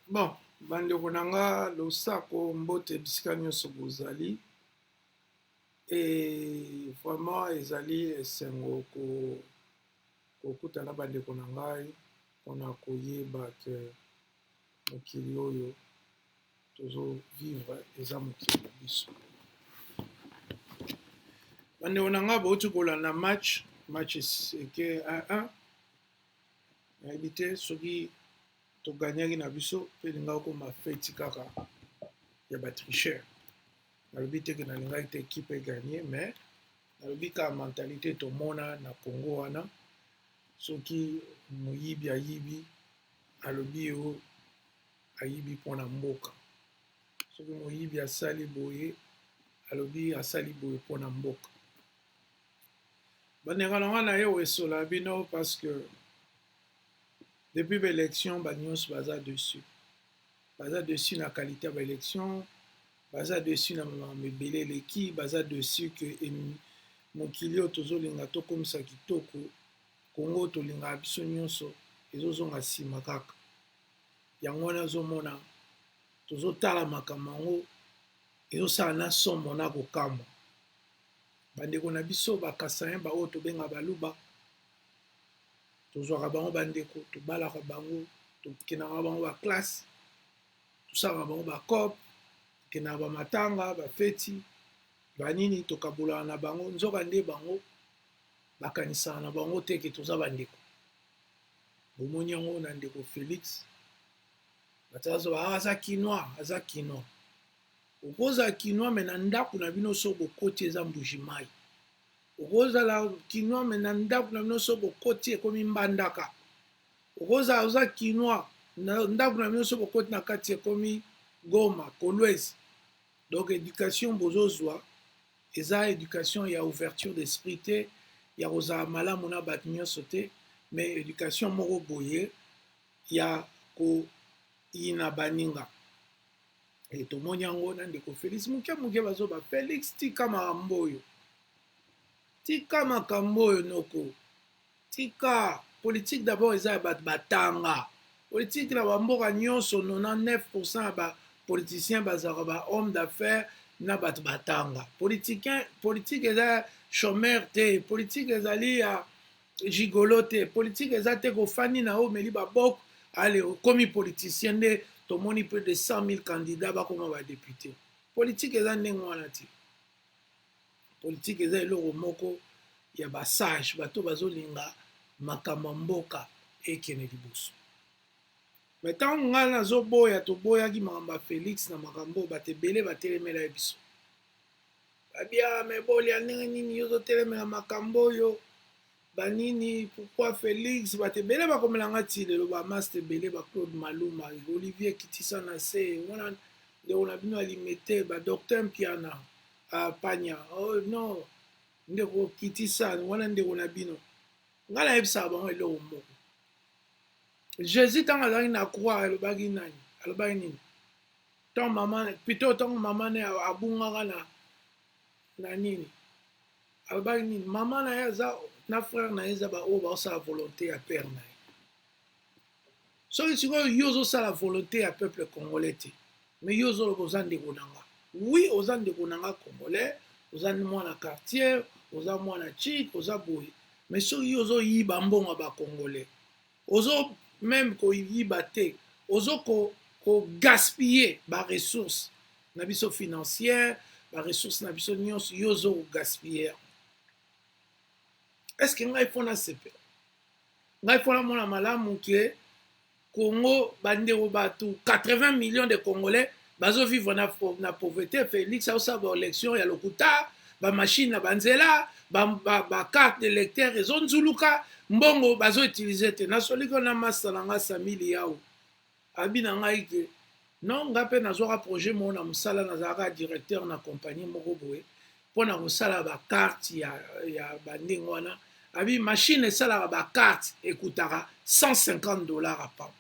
Bon, bandeko na nga losako mbote bisika nyonso bozali e vraiment ezali esengo kokutana bandeko na ngai mpona koyeba ke mokili oyo tozovivre eza mokili na biso. Bandeko na nga bauti kolanda match eke 1-1 nayebi te soki toganyaki na biso mpe lingaki okoma feti kaka ya batricher. nalobi te ke nalingaki te ekipe eganye mais nalobi kaka mentalité tomona na Congo wana soki moyibi ayibi alobi oyo ayibi mpona mboka, soki moyibi asali boye alobi asali boye mpona mboka. Bandeko na nga na ye oesola bino parce que depuis baélection banyonso baza dessus na qualité ya baélection, baza dessus na makambo ebele eleki, baza dessus ke mokili oyo tozolinga tokomisa kitoko Kongo tolingaka biso nyonso ezozonga nsima kaka. Yango wana azomona tozotala makambo yango ezosala na somo na kokamwa. Bandeko na biso bakasayen baoyo tobenga baluba tozwaka bango bandeko, tobalaka bango, tokendaka bango baklasse, tosalaka bango bacope, tokendaka bamatanga, bafeti, banini tokabolaka na bango, nzoka nde bango bakanisaka na bango teke toza bandeko. Bomoni yango na ndeko Félix batazoba aza kinois, aza kinois. Okozala kinois me na ndako na bino so bokoti eza mbujimai. Okozala kinois me na ndako na bino so bokoti ekomi mbandaka. Okozala oza kinois na ndako na bino so bokoti na kati ekomi Goma, Kolwezi. Donc éducation bozozwa eza éducation ya ouverture d'esprit te, ya kozala malamu na bato nyonso te, mais éducation moko boye ya koyina baninga. E tomoni yango na ndeko Félix moke bazoba Félix tika makambo oyo, tika makambo oyo noko, tika politique d'abord eza ya bato batanga. Politique na bamboka nyonso 99% ya bapoliticien bazalaka ba homme d'affaires na bato batanga. Politique eza chômeur te, politique ezali ya gigolo te, politique eza te kofandi na omeli baboko ale okomi politicien nde tomoni plus de 100 000 candidats bakoma badepute. Politique eza ndenge wana te. Politique eza eloko moko ya basage bato bazolinga makambo mboka ekene liboso. Mais ntango ngai nazoboya toboyaki makambo ya Félix na makambo bato ebele batelemela ye biso. Babia mebolia ndenge nini yo zotelemela makambo oyo banini pourquoi Félix bato ebele bakomelanga ti lelo bamaster ebele ba Claude Maluma, Olivier Kitisa na se wana ndeko na bino alimete ba Docteur Mpiana Panya. Oh non, ndeko Kitisa wana ndeko na bino ngai nayebisaka bango eloko moko. Jésus ntango azalaki na croix alobaki nani, alobaki nini ntango mama plutôt ntango mama ne abungaka na nini alobaki nini, mama na ye aza na frère na ye eza baoyo baosala volonté ya père na ye. Soki sikoyo yo ozosala volonté ya peuple congolais te, mais yo ozoloba oza ndeko na nga. Oui, oza ndeko na nga congolais, oza mwana quartier, oza mwana chic, oza boye, mais soki yo ozoyiba mbongo ya bacongolais, ozo même koyiba te, ozo kogaspiller baressource na biso financière, baressource na biso nyonso yo ozo kogaspiller. Est-ce que ngai fona sepe? Ngai fona mona malamu ke Congo bandeko bato 80 millions de Congolais bazo vivre na pauvreté. Félix a osala ba élection ya lokuta, ba machine na banzela, ba carte d'électeur ezonzuluka, mbongo bazo utiliser te. Na soliko na masa na nga Samili yao. Abi na ngai ke non ngape nazwaka projet mo na musala nazalaka directeur na compagnie moko boye pona kosala ba carte ya bandingo wana. Abi machine esalaka ba carte ekutaka $150 à part.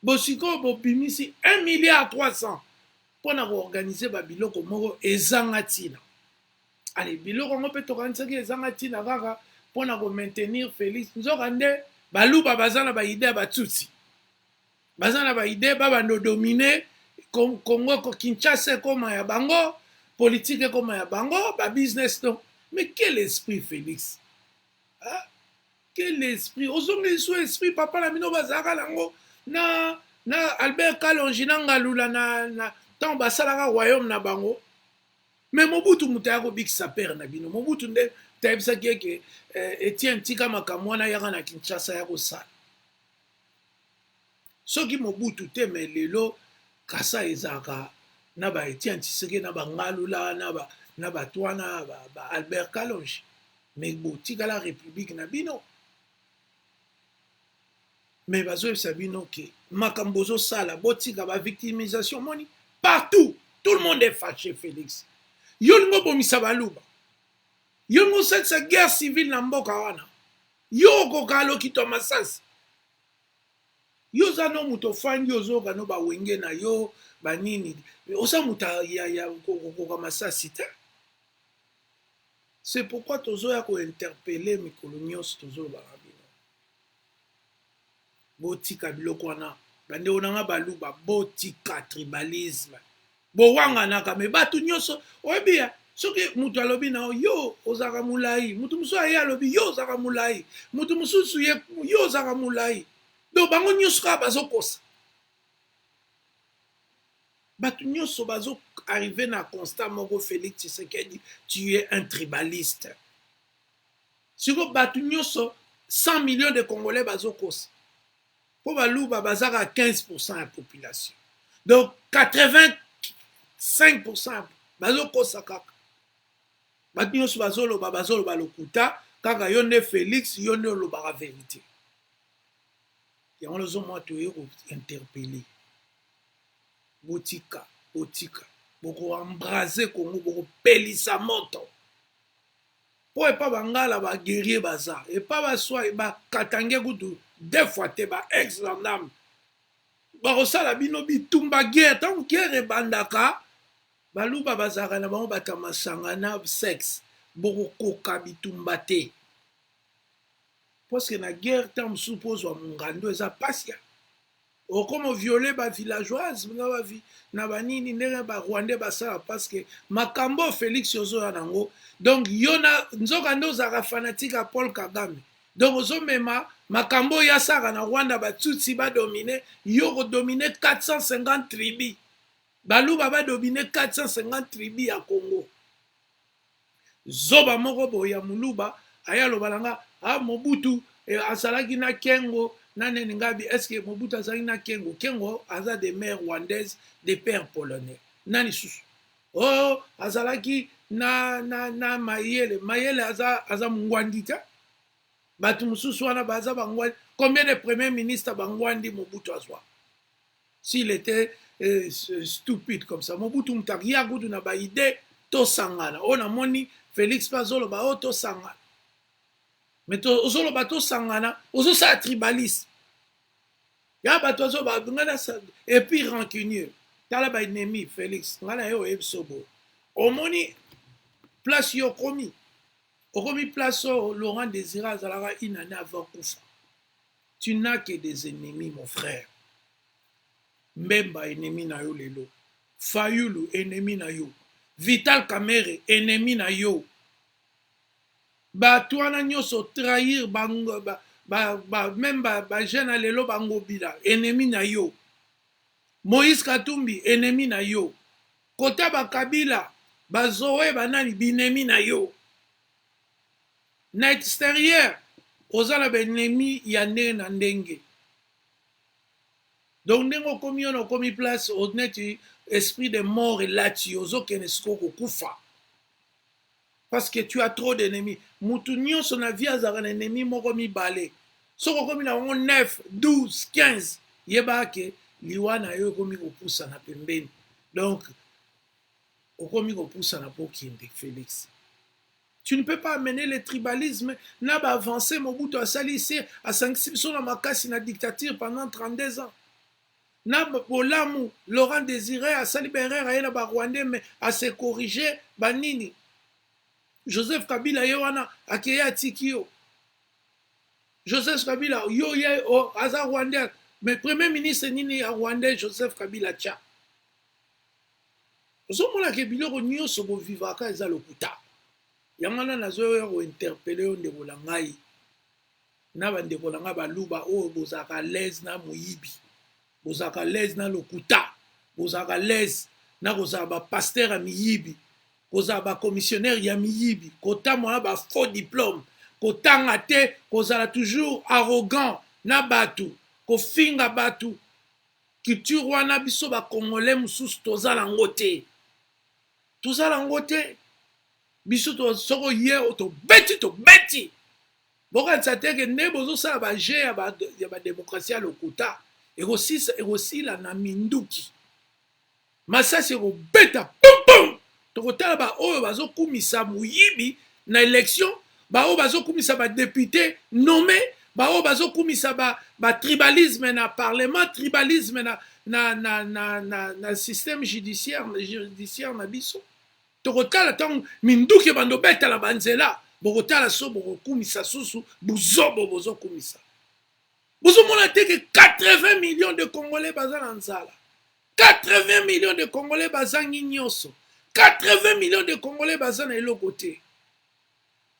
Bosiko bopimisi 1,3 milliard pona koorganiser ba biloko moko ezanga tina. Allez, biloko ngo pe tokanisaki ezanga tina kaka pona ko maintenir Félix nzoka nde baluba bazana ba idée batutsi. baza na ba idée babando dominer Congo Kinshasa ekoma ya bango, politique ekoma ya bango, ba business donc. Mais quel esprit Félix? Hein? Quel esprit? Ozongi sou esprit papa la mino bazaka lango na Albert Kalonji na Ngalula na tant basalaka royaume na bango. Mais Mobutu mutayako bikisa père na bino. Mobutu nde tayebisaki eke Etienne Tika makambo wana yaka na Kinshasa ya kosala. Soki Mobutu te me lelo kasa ezaka na ba Etienne Tshisekedi na ba Ngalula na ba Twana ba Albert Kalonji. Mais botika la République na bino. Mais bazoyebisa bino ke makambo ozosala botika ba victimisation moni partout. Tout le monde est fâché Félix. Yo bomisa baluba. Yo cette guerre civile na mboka wana. Yo kokalo kito masasi. Yo zano muto fangi ozoka no ba wenge na yo banini. Osa muta ya koka masasi te. C'est pourquoi tozoya ko interpeller mikolo nyonso tozo barabino. Botika biloko wana. Bande onanga baluba botika tribalisme. Bowanga naka me batu nyonso oyebia soki mutu alobi na yo ozaka mulai mutu musu aye alobi yo ozaka mulai mutu mususu yo ozaka mulai do bango nyonso ka bazokosa batu nyonso bazo arriver na constat moko Félix Tshisekedi tu es un tribaliste siko batu nyonso 100 millions de Congolais bazokosa po baluba bazaka 15% ya population donc 5% bazokosa kaka batu nyonso bazoloba lokuta kaka yo nde Félix yo nde olobaka vérité yango lozomwa toye kointerpele botika bokoembrase Congo bokopelisa moto po epa bangala baguerrier baza epa baswa bakatange kutu 2 fois te ba ex-gendarme bakosala bino bitumba guerre ntango guerre ebandaka baluba bazaka na bango batamasanga na sexe bokokoka bitumba te parce que na guerre ntango mosusu pozwa mongando eza pasia okoma viole bavillageoise na banini ndenge barwandais basala parce que makambo Félix ozoya nango donc yo na nzoka nde ozalaka fanatique ya Paul Kagame donc ozomema makambo oyo asaka na Rwanda batutsi badomine yo kodomine 450 tribus baluba badomine 450 tribus ya Congo zoba moko boye ya muluba aya lobalanga Mobutu azalaki na kengo nanene ngabi est-ce que Mobutu azalaki na kengo aza des mères rwandaises des pères polonais nani susu oh azalaki na mayele aza mungwandi te batu mususu wana baza bangwandi combien de premiers ministres bangwandi Mobutu azwa s'il était stupide comme ça Mobutu mutakia kutu na ba idée to sangana ona moni Félix Pazolo ba o to sangana mais to ozolo ba to sangana ozo sa tribaliste ya ba to zo ba ngana et puis rancunier tala ba ennemi Félix ngana yo ebsobo omoni place yo komi place Laurent Désiré azalaka une année avant kufa tu n'as que des ennemis mon frère Mbemba ennemi na yo lelo Fayulu ennemi na yo Vital Kamerhe ennemi na yo bato wana nyonso trahir bango même jeune lelo bango bila ennemi na yo Moïse Katumbi ennemi na yo Kota Kabila bazoe banani binemi na yo na extérieur ozala benemi ya ndenge na ndenge donc ndenge okomi yo na okomi place oneti esprit de mort elati ozokende siko kokufa parce que tu as trop d'ennemis mutu nyonso na vie azalaka na ennemi moko mibale soki okomi na bango 9 12 15 yeba ke liwa na yo ekomi kopusa na pembeni donc okomi kopusa na pokende Félix. Tu ne peux pas amener le tribalisme n'a pas avancé Mobutu asali ici à 5 sur la makasi na dictature pendant 32 ans. Na bolamu Laurent Désiré asali berera yena ba Rwandais mais à se corriger banini. Joseph Kabila yewana akeya tikio. Joseph Kabila yo ye aza Rwandais mais premier ministre nini ya rwandais Joseph Kabila tia ozomonaka biloko nyonso bovivaka eza lokuta yango wana nazoya kointerpele oyo ndeko na ngai na bandeko na ngai baluba oyo bozalaka lese na moyibi bozalaka lese na lokuta bozalaka lese na kozala bapaster ya miyibi kozala bacommissionnaire ya miyibi kotamwana bafaux diplôme kotanga te kozala toujours arrogant na bato kofinga bato culture wana biso bakongole mosusu toza nango te toza nango te biso soko ye tobeti bokanisa teke nde bozosala baje ya badémocratie ya lokuta ekosila na minduki masasi ekobeta pumpum tokotala baoyo bazokumisa moyibi na élection baoyo bazokumisa badepute nommé baoyo bazokumisa batribalisme na parlement tribalisme na système judiciaire na biso tokotala ntango minduki bando betala banzela bokotala so bokokumisa susu buzobo bozokumisa bozomona teke 80 millions de congolais baza na nzala 80 millions de congolais bazangi nyonso 80 millions de congolais baza na eloko te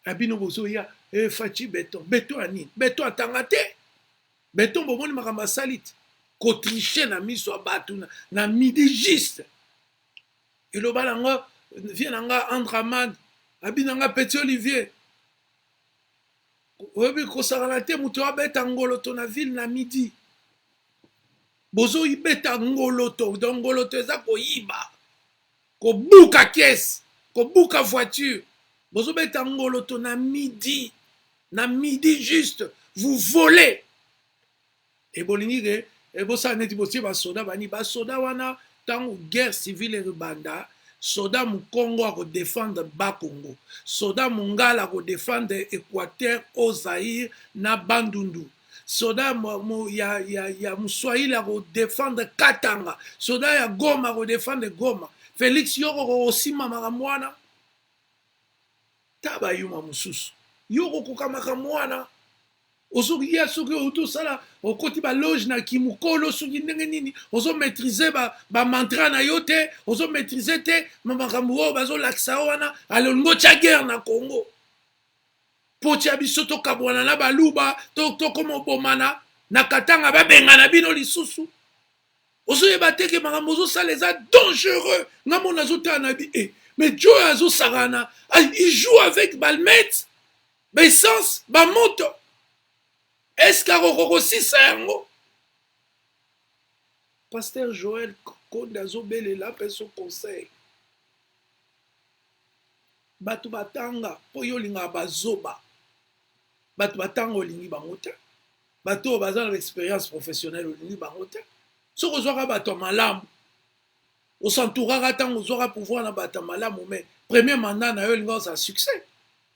abino bozoya faci beton anini beton atanga te beton bomoni makambo asali te kotriche na miso ya bato na midi juste eloba nango vie nanga andramad abi nanga petit olivier oyebi kosakana te moto abeta ngoloto na ville na midi bozoyibeta ngoloto donc ngoloto eza koyiba kobuka kese kobuka voiture bozobeta ngoloto na midi juste vous volez ebolingi ke ebosala neti botie basoda bani basoda wana ntango guerre civile ebanda soda mukongo akodefendre bakongo soda mongala akodefendre équateur au zaïre na bandundu soda ya muswahili akodefendre katanga soda ya goma akodefendre goma félix yoko kokosima makambo wana taba yuma mosusu yoko kokamaka mwana osoki ya soki otosala okoti baloge na kimukolo soki ndenge nini ozomaîtrise bamantra na yo te ozomaîtrise te makambo oyo bazolakisa wana alongo tya guerre na congo mpo tya biso tokabwana na baluba tokoma obomana na katanga babengana bino lisusu ozoyeba teke makambo ozosala eza dangereux ngambo nazotala na bi mais joe azosakana il joue avec balmet baessence bamoto est-ce qu'akokosisa yango pasteur joel konde azobelela mpe so conseil bato batanga mpo yo olingaka bazoba bato batanga olingi bango te bato oyo baza na expérience professionnelle olingi bango te soki ozwaka bato ya malamu osantouraka ntango ozwaka pouvoir na bato ya malamu mais premier mandat na yo olingi ozala succès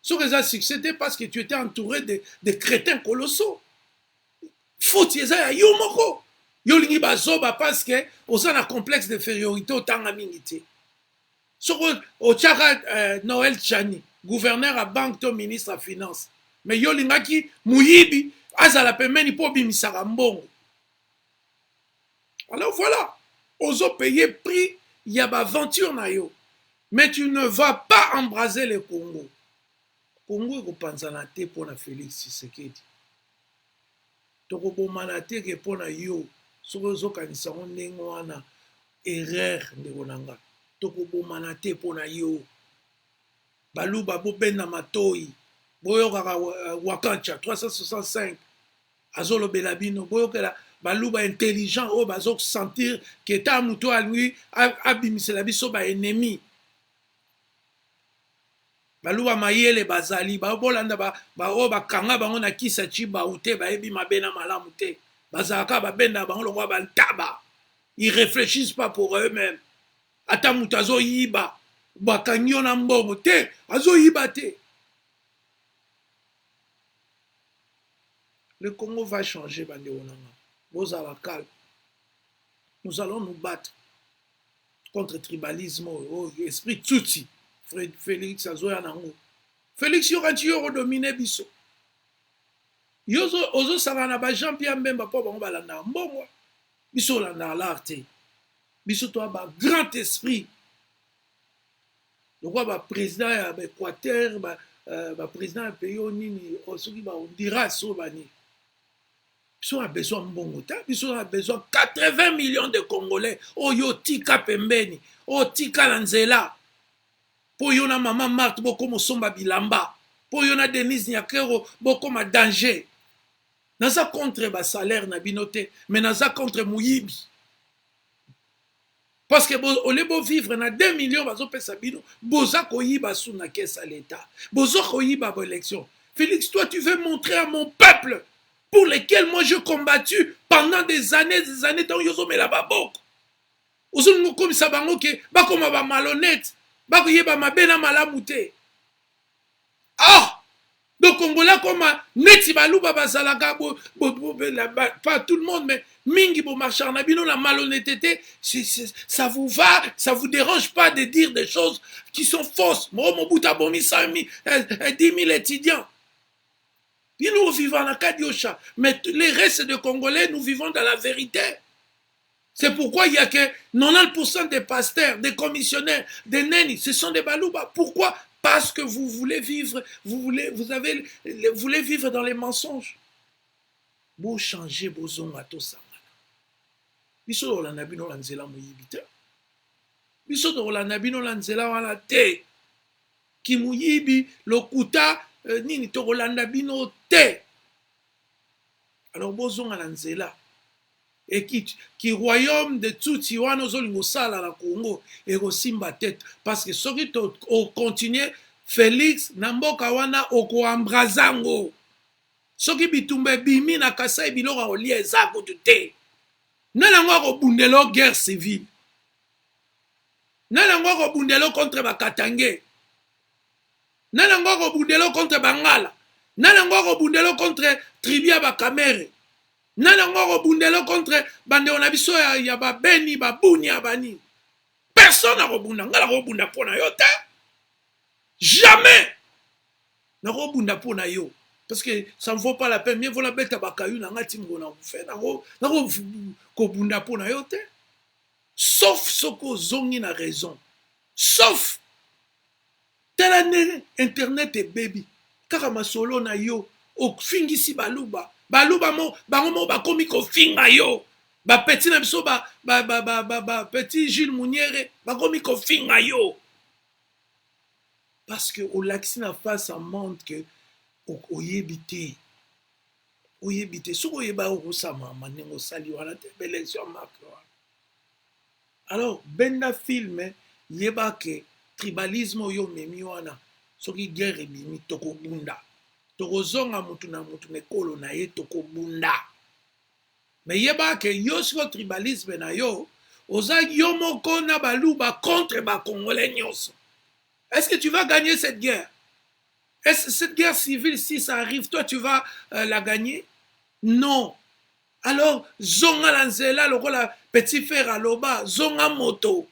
soki eza succès te parce que tu étais entouré de crétins colossaux faute eza ya yo moko yo olingi bazoba parce que oza na complexe d'infériorité otanga mingi te soki otiaka noel chani gouverneur ya banque to ministre ya finance mais yo olingaki moyibi azala pembeni mpo obimisaka mbongo alors voilà ozopaye prix ya baventure na yo mais tu ne vas pas embraser le congo congo ekopanzana te mpo na félix tshisekedi tokobomana te ke mpo na yo soki ozokanisa ngo ndenge wana erreur ndeko na nga tokobomana te mpo na yo baluba bobenda matoi boyokaka wakancha 365 azolobela bino boyokela baluba intelligent oyo bazosentir ke ta moto alingi abimisela biso baennemi baluba mayele bazali babolanda baoyo bakanga bango na kisa cibau te bayebi mabe na malamu te bazalaka babenda bango lokwa bantaba ils réfléchissent pas pour eux-mêmes ata moto azoyiba bakangi yo na mbongo te azoyiba te le Congo va changer bandeko nanga bozala calme nous allons nous battre contre tribalisme esprit tutsi Félix azoya nango Félix yokanti yo kodomine biso yozo ozo sangana ba Jean Pierre Mbemba po bango balanda mbongo biso landa l'arte biso to ba grand esprit lokwa ba président ya Équateur ba président ya pays nini soki ba Honduras so bani biso a besoin mbongo ta biso a besoin 80 millions de Congolais oyo tika pembeni o tika na nzela po yo na mama Marthe bokoma somba bilamba po yo na Denise Nyakero bokoma danger. Naza contre ba salaire na binote, mais naza contre muyibi. Parce que ole bo vivre na 2 millions bazo pesa bino, boza koyiba sous na kesa l'État. Bozo koyiba bo élection. Félix, toi tu veux montrer à mon peuple pour lesquels moi je combattu pendant des années tant yozo me la baboko. Ozo comme ça bango ke ba koma ba malhonnête, ba koyeba mabena malamute. Ah! Donc, Congolais comme Neti Balouba Bazalaka, pas tout le monde, mais Mingi Bomachar Nabino, la malhonnêteté, ça vous va, ça vous dérange pas de dire des choses qui sont fausses. Moi, mon bout à bomi, 10 000 étudiants. Puis nous vivons en Kadiosha, mais les restes de Congolais, nous vivons dans la vérité. C'est pourquoi il n'y a que 90% des pasteurs, des commissionnaires, des nennis, ce sont des Balouba. Pourquoi? Parce que vous voulez vivre, vous voulez vivre dans les mensonges. Vous changez vos ongles à tout ça. Biso do la bino la nzela muyibite. Biso do la bino la nzela wala te. Ki muyibi lokuta nini to la bino te. Alors bozonga la nzela. Et qui royaume de Tutsi wana ozolingo sala na Congo et simba tête parce que soki to continuer Félix namboka wana oko ambrazango soki bitumbe bimi na Kasai biloko olia eza kutu te nanango ko bundelo guerre civile nanango ko bundelo contre bakatange nanango ko bundelo contre bangala nanango ko bundelo contre tribia bakamere nanango bundelo contre bande on abiso ya ba beni ba buni abani personne na robunda ngala robunda pona yo ta jamais na robunda pona yo parce que ça ne vaut pas la peine mieux vaut la bête bakayu na ngati ngona vous fait na ko bunda pona yo te sauf soko zongi na raison sauf tela internet et baby kaka masolo na yo o fingisi baluba baluba mo bango mo bakomi ko finga yo ba petit na biso ba petit Gilles Mouniere bakomi ko finga yo parce que au laxi na face en monde que oyebite soko yeba o sama manengo sali wana te élection marque alors benda film yeba que tribalisme yo memi wana soki guerre bimi toko bunda tokozonga mutu na mutu mekolo na ye tokobunda me yeba ke yo siko tribalisme na yo oza yo moko na baluba contre bakongolais nyonso. Est-ce que tu vas gagner cette guerre? Est-ce cette guerre civile, si ça arrive, toi tu vas la gagner? Non. Alors zonga lanzela lokola petit frère aloba zonga moto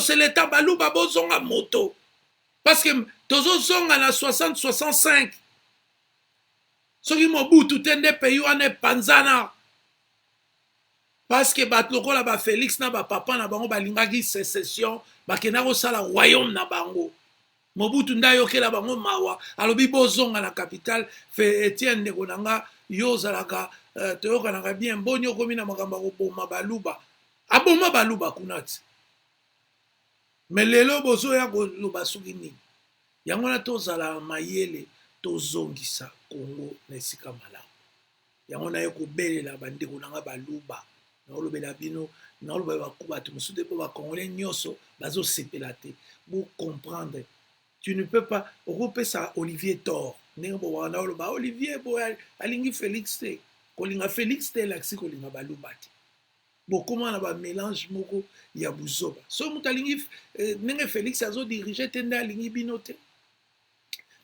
c'est l'état baluba bo zonga moto. Parce que tozo zonga na 60-65. Soki Mobutu tende pays wane panzana. Parce que batloko la ba Félix na ba papa na bango balingaki sécession, bakena ko sala royaume na bango. Mobutu nda yokela bango mawa, alobi bozonga na capitale fe Etienne de Konanga yo zalaka toyoka na bien bonyo komi na makamba ko boma baluba. Aboma baluba kunati. Mais lelo bozo ya ko loba soki nini. Yango na tozala mayele tozongisa Congo na esika malamu. Yango na yeko belela bandeko nanga baluba na olobela bino na olobela bakuba tu musude po ba Congolais nyonso bazo sepela te. Vous comprendre. Tu ne peux pas regrouper ça Olivier Thor. Nengo wana oloba Olivier bo alingi Félix te. Kolinga Félix te laksi kolinga baluba te. Bon, comment on a un mélange moko ya buzoba. So mutalingi nenge Félix azo diriger tende alingi binote.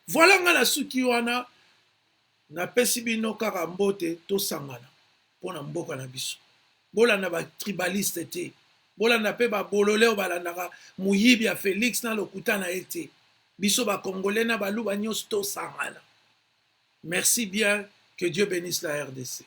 Voilà nga la suki wana na pesi bino kaka mbote to sangana pona mboka na biso. Bola na ba tribaliste te. Bola na pe ba bolole o balandaka muyibi ya Félix na lokuta na ete. biso Congolais na baluba nyonso tosangana. Merci bien, que Dieu bénisse la RDC.